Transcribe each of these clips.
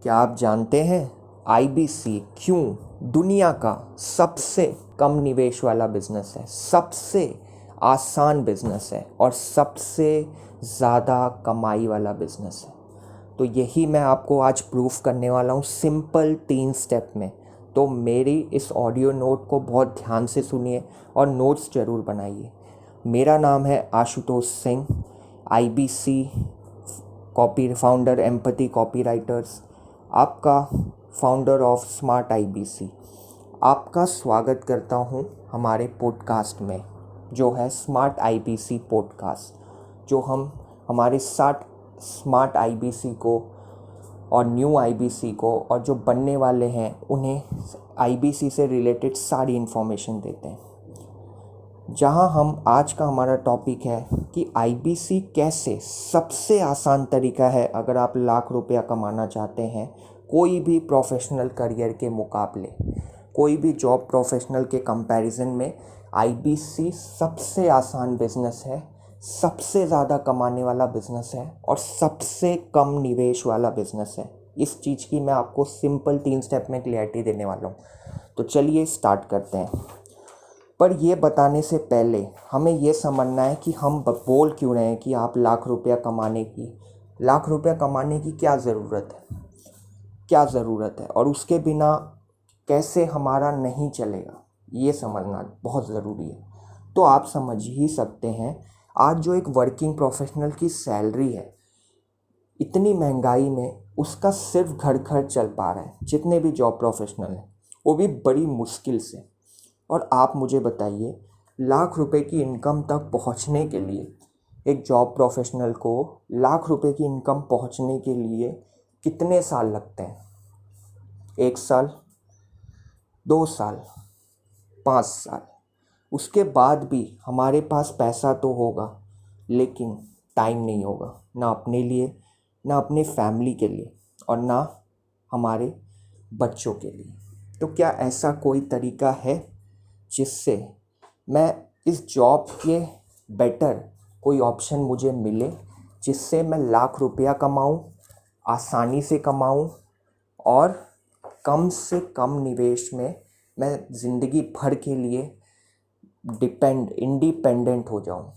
क्या आप जानते हैं आईबीसी क्यों दुनिया का सबसे कम निवेश वाला बिजनेस है, सबसे आसान बिजनेस है और सबसे ज़्यादा कमाई वाला बिजनेस है? तो यही मैं आपको आज प्रूफ करने वाला हूँ सिंपल 3 स्टेप में। तो मेरी इस ऑडियो नोट को बहुत ध्यान से सुनिए और नोट्स ज़रूर बनाइए। मेरा नाम है Ashutosh Singh, IBC copy founder, empathy copywriters, आपका फाउंडर ऑफ स्मार्ट आईबीसी। आपका स्वागत करता हूं हमारे पॉडकास्ट में, जो है स्मार्ट आईबीसी पॉडकास्ट, जो हम हमारे 60 स्मार्ट आईबीसी को और न्यू आईबीसी को और जो बनने वाले हैं उन्हें आईबीसी से रिलेटेड सारी इन्फॉर्मेशन देते हैं। जहां हम आज का हमारा टॉपिक है कि आईबीसी कैसे सबसे आसान तरीका है अगर आप लाख रुपया कमाना चाहते हैं कोई भी प्रोफेशनल करियर के मुकाबले, कोई भी जॉब प्रोफेशनल के कंपैरिजन में आईबीसी सबसे आसान बिजनेस है, सबसे ज़्यादा कमाने वाला बिजनेस है और सबसे कम निवेश वाला बिजनेस है। इस चीज़ की मैं आपको सिंपल 3 स्टेप में क्लियरिटी देने वाला हूँ। तो चलिए स्टार्ट करते हैं। पर ये बताने से पहले हमें ये समझना है कि हम बोल क्यों रहे हैं कि आप लाख रुपया कमाने की क्या ज़रूरत है और उसके बिना कैसे हमारा नहीं चलेगा, ये समझना बहुत ज़रूरी है। तो आप समझ ही सकते हैं, आज जो एक वर्किंग प्रोफेशनल की सैलरी है, इतनी महंगाई में उसका सिर्फ घर खर्च चल पा रहा है, जितने भी जॉब प्रोफेशनल हैं वो भी बड़ी मुश्किल से। और आप मुझे बताइए, लाख रुपए की इनकम तक पहुंचने के लिए एक जॉब प्रोफेशनल को लाख रुपए की इनकम पहुंचने के लिए कितने साल लगते हैं? 1 साल, 2 साल, 5 साल। उसके बाद भी हमारे पास पैसा तो होगा लेकिन टाइम नहीं होगा, ना अपने लिए, ना अपने फैमिली के लिए और ना हमारे बच्चों के लिए। तो क्या ऐसा कोई तरीका है जिससे मैं इस जॉब के बेटर कोई ऑप्शन मुझे मिले, जिससे मैं लाख रुपया कमाऊं, आसानी से कमाऊं और कम से कम निवेश में मैं ज़िंदगी भर के लिए इंडिपेंडेंट हो जाऊं?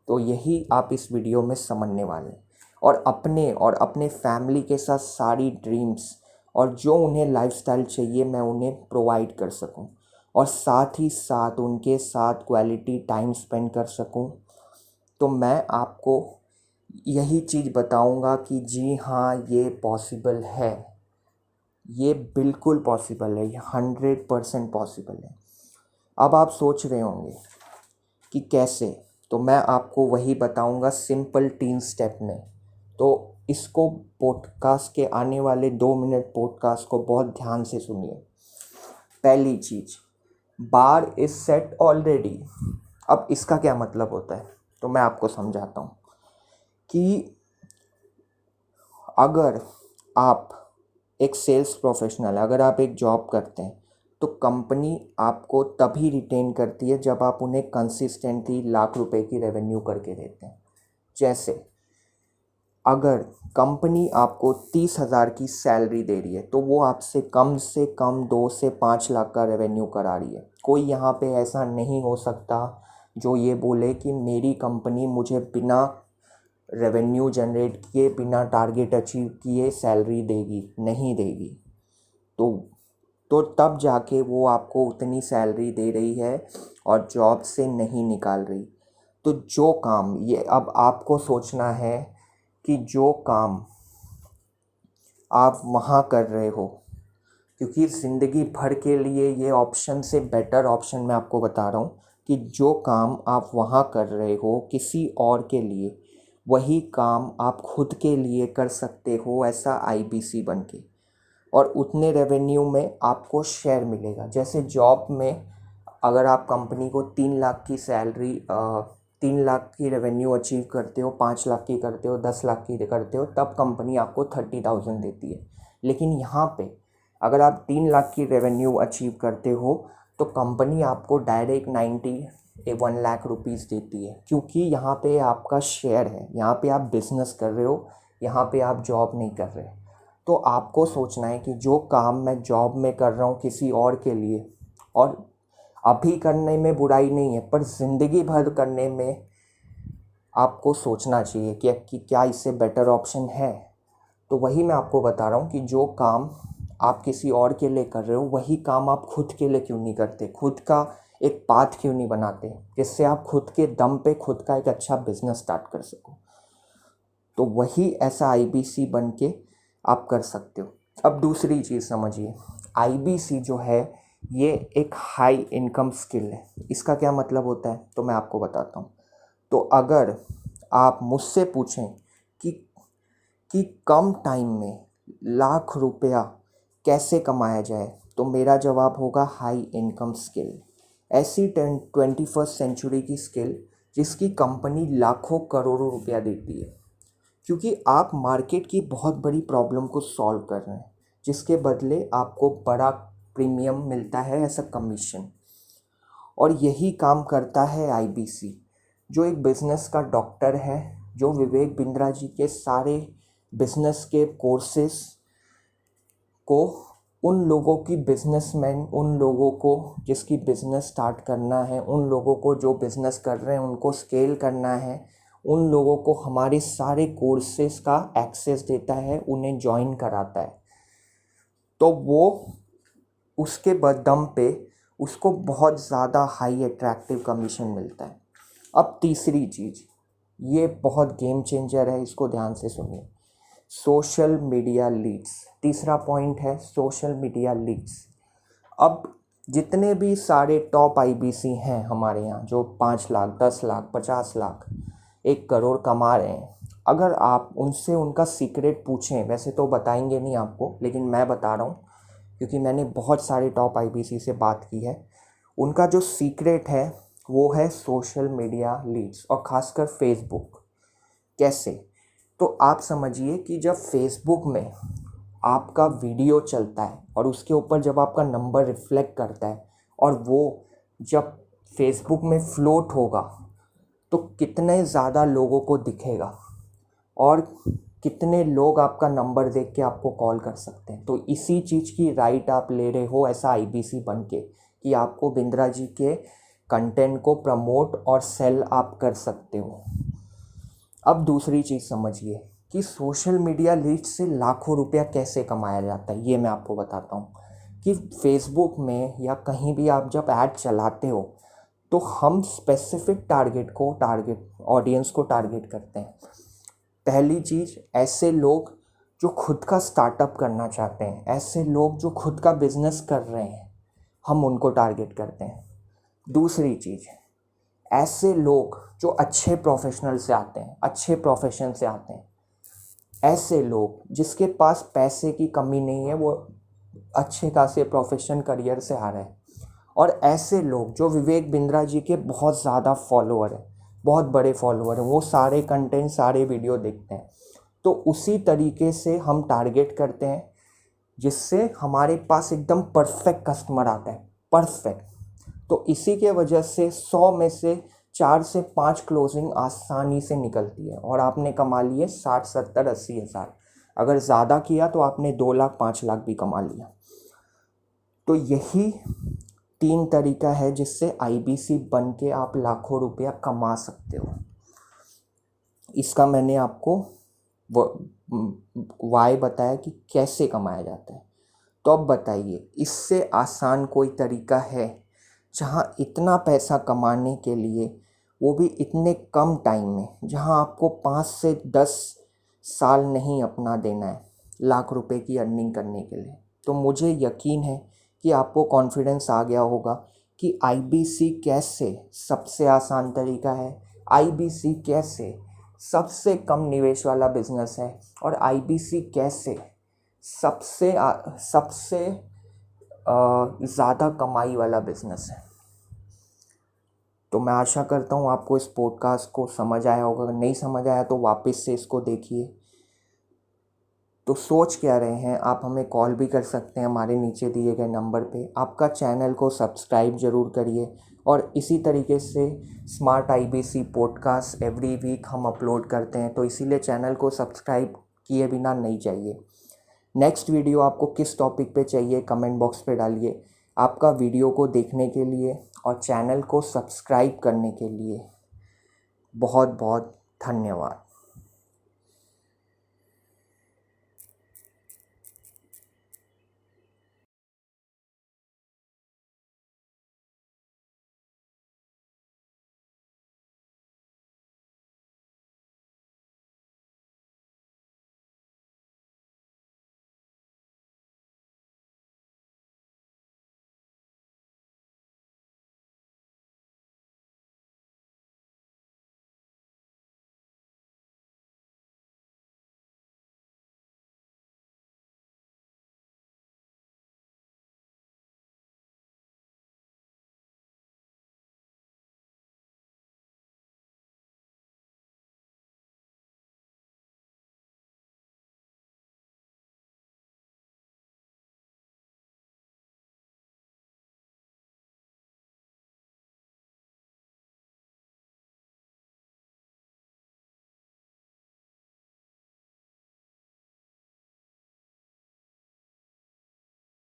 तो यही आप इस वीडियो में समझने वाले हैं और अपने फैमिली के साथ सारी ड्रीम्स और जो उन्हें लाइफस्टाइल चाहिए मैं उन्हें प्रोवाइड कर सकूं और साथ ही साथ उनके साथ क्वालिटी टाइम स्पेंड कर सकूं। तो मैं आपको यही चीज़ बताऊंगा कि जी हाँ, ये पॉसिबल है, ये बिल्कुल पॉसिबल है, ये 100% पॉसिबल है। अब आप सोच रहे होंगे कि कैसे, तो मैं आपको वही बताऊंगा सिंपल 3 स्टेप में। तो इसको पॉडकास्ट के आने वाले 2 मिनट पॉडकास्ट को बहुत ध्यान से सुनिए। पहली चीज़, बार इज सेट ऑलरेडी। अब इसका क्या मतलब होता है, तो मैं आपको समझाता हूँ कि अगर आप एक सेल्स प्रोफेशनल, अगर आप एक जॉब करते हैं तो कंपनी आपको तभी रिटेन करती है जब आप उन्हें कंसिस्टेंटली लाख रुपए की रेवेन्यू करके देते हैं। जैसे अगर कंपनी आपको 30,000 की सैलरी दे रही है तो वो आपसे कम से कम 2 से 5 लाख का रेवेन्यू करा रही है। कोई यहाँ पे ऐसा नहीं हो सकता जो ये बोले कि मेरी कंपनी मुझे बिना रेवेन्यू जनरेट किए, बिना टारगेट अचीव किए सैलरी देगी, नहीं देगी। तो तब जाके वो आपको उतनी सैलरी दे रही है और जॉब से नहीं निकाल रही। तो जो काम, ये अब आपको सोचना है कि जो काम आप वहाँ कर रहे हो, क्योंकि ज़िंदगी भर के लिए ये ऑप्शन से बेटर ऑप्शन मैं आपको बता रहा हूँ कि जो काम आप वहाँ कर रहे हो किसी और के लिए, वही काम आप खुद के लिए कर सकते हो, ऐसा आईबीसी बन के। और उतने रेवेन्यू में आपको शेयर मिलेगा। जैसे जॉब में अगर आप कंपनी को 3 लाख की सैलरी, 3 लाख की रेवेन्यू अचीव करते हो, 5 लाख की करते हो, 10 लाख की करते हो, तब कंपनी आपको 30,000 देती है। लेकिन यहाँ पे अगर आप 3 लाख की रेवेन्यू अचीव करते हो तो कंपनी आपको डायरेक्ट 1 लाख रुपीज़ देती है, क्योंकि यहाँ पे आपका शेयर है, यहाँ पे आप बिज़नेस कर रहे हो, यहाँ पे आप जॉब नहीं कर रहे। तो आपको सोचना है कि जो काम मैं जॉब में कर रहा हूँ किसी और के लिए, और अभी करने में बुराई नहीं है, पर ज़िंदगी भर करने में आपको सोचना चाहिए कि क्या इससे बेटर ऑप्शन है। तो वही मैं आपको बता रहा हूँ कि जो काम आप किसी और के लिए कर रहे हो वही काम आप खुद के लिए क्यों नहीं करते, खुद का एक पाथ क्यों नहीं बनाते, जिससे आप खुद के दम पे खुद का एक अच्छा बिजनेस स्टार्ट कर सको। तो वही ऐसा आईबीसी बन के आप कर सकते हो। अब दूसरी चीज़ समझिए, आईबीसी जो है ये एक हाई इनकम स्किल है। इसका क्या मतलब होता है तो मैं आपको बताता हूँ। तो अगर आप मुझसे पूछें कि कि कम टाइम में लाख रुपया कैसे कमाया जाए, तो मेरा जवाब होगा हाई इनकम स्किल। ऐसी 21st सेंचुरी की स्किल जिसकी कंपनी लाखों करोड़ों रुपया देती है, क्योंकि आप मार्केट की बहुत बड़ी प्रॉब्लम को सॉल्व कर रहे हैं, जिसके बदले आपको बड़ा प्रीमियम मिलता है एज अ कमीशन। और यही काम करता है आईबीसी, जो एक बिज़नेस का डॉक्टर है, जो विवेक बिंद्रा जी के सारे बिज़नेस के कोर्सेस को उन लोगों की बिजनेसमैन, उन लोगों को जिसकी बिज़नेस स्टार्ट करना है, उन लोगों को जो बिज़नेस कर रहे हैं उनको स्केल करना है, उन लोगों को हमारे सारे कोर्सेज का एक्सेस देता है, उन्हें ज्वाइन कराता है। तो वो उसके दम पे उसको बहुत ज़्यादा हाई अट्रैक्टिव कमीशन मिलता है। अब तीसरी चीज़, ये बहुत गेम चेंजर है, इसको ध्यान से सुनिए। सोशल मीडिया लीड्स, तीसरा पॉइंट है सोशल मीडिया लीड्स। अब जितने भी सारे टॉप आईबीसी हैं हमारे यहाँ, जो 5 लाख 10 लाख 50 लाख 1 करोड़ कमा रहे हैं, अगर आप उनसे उनका सीक्रेट पूछें, वैसे तो बताएंगे नहीं आपको, लेकिन मैं बता रहा हूँ क्योंकि मैंने बहुत सारे टॉप आईबीसी से बात की है। उनका जो सीक्रेट है वो है सोशल मीडिया लीड्स, और ख़ासकर फेसबुक। कैसे? तो आप समझिए कि जब फेसबुक में आपका वीडियो चलता है और उसके ऊपर जब आपका नंबर रिफ्लेक्ट करता है, और वो जब फेसबुक में फ्लोट होगा, तो कितने ज़्यादा लोगों को दिखेगा और कितने लोग आपका नंबर देख के आपको कॉल कर सकते हैं। तो इसी चीज़ की राइट आप ले रहे हो ऐसा आईबीसी बन के, कि आपको बिंद्रा जी के कंटेंट को प्रमोट और सेल आप कर सकते हो। अब दूसरी चीज़ समझिए कि सोशल मीडिया लीड से लाखों रुपया कैसे कमाया जाता है, ये मैं आपको बताता हूँ। कि फेसबुक में या कहीं भी आप जब ऐड चलाते हो, तो हम स्पेसिफिक टारगेट ऑडियंस को टारगेट करते हैं। पहली चीज़, ऐसे लोग जो खुद का स्टार्टअप करना चाहते हैं, ऐसे लोग जो खुद का बिजनेस कर रहे हैं, हम उनको टारगेट करते हैं। दूसरी चीज़, ऐसे लोग जो अच्छे प्रोफेशनल से आते हैं, अच्छे प्रोफेशन से आते हैं, ऐसे लोग जिसके पास पैसे की कमी नहीं है, वो अच्छे खासे प्रोफेशन करियर से आ रहे हैं, और ऐसे लोग जो विवेक बिंद्रा जी के बहुत ज़्यादा फॉलोअर हैं, बहुत बड़े फॉलोअर हैं, वो सारे कंटेंट सारे वीडियो देखते हैं। तो उसी तरीके से हम टारगेट करते हैं, जिससे हमारे पास एकदम परफेक्ट कस्टमर आता है, परफेक्ट। तो इसी के वजह से 100 में से 4 से 5 क्लोजिंग आसानी से निकलती है, और आपने कमा लिए 60 70 80 हज़ार। अगर ज़्यादा किया तो आपने 2 लाख 5 लाख भी कमा लिया। तो यही 3 तरीका है जिससे आईबीसी बन के आप लाखों रुपया कमा सकते हो। इसका मैंने आपको वाई बताया कि कैसे कमाया जाता है। तो अब बताइए, इससे आसान कोई तरीका है जहाँ इतना पैसा कमाने के लिए, वो भी इतने कम टाइम में, जहाँ आपको 5 से 10 साल नहीं अपना देना है लाख रुपए की अर्निंग करने के लिए? तो मुझे यकीन है कि आपको कॉन्फिडेंस आ गया होगा कि आईबीसी कैसे सबसे आसान तरीका है, आईबीसी कैसे सबसे कम निवेश वाला बिजनेस है, और आईबीसी कैसे सबसे ज़्यादा कमाई वाला बिजनेस है। तो मैं आशा करता हूँ आपको इस पॉडकास्ट को समझ आया होगा। अगर नहीं समझ आया तो वापस से इसको देखिए। तो सोच क्या रहे हैं, आप हमें कॉल भी कर सकते हैं हमारे नीचे दिए गए नंबर पे। आपका चैनल को सब्सक्राइब ज़रूर करिए, और इसी तरीके से smart IBC podcast every week हम अपलोड करते हैं, तो इसीलिए चैनल को सब्सक्राइब किए बिना नहीं जाइए। नेक्स्ट वीडियो आपको किस टॉपिक पे चाहिए कमेंट बॉक्स पे डालिए। आपका वीडियो को देखने के लिए और चैनल को सब्सक्राइब करने के लिए बहुत बहुत धन्यवाद।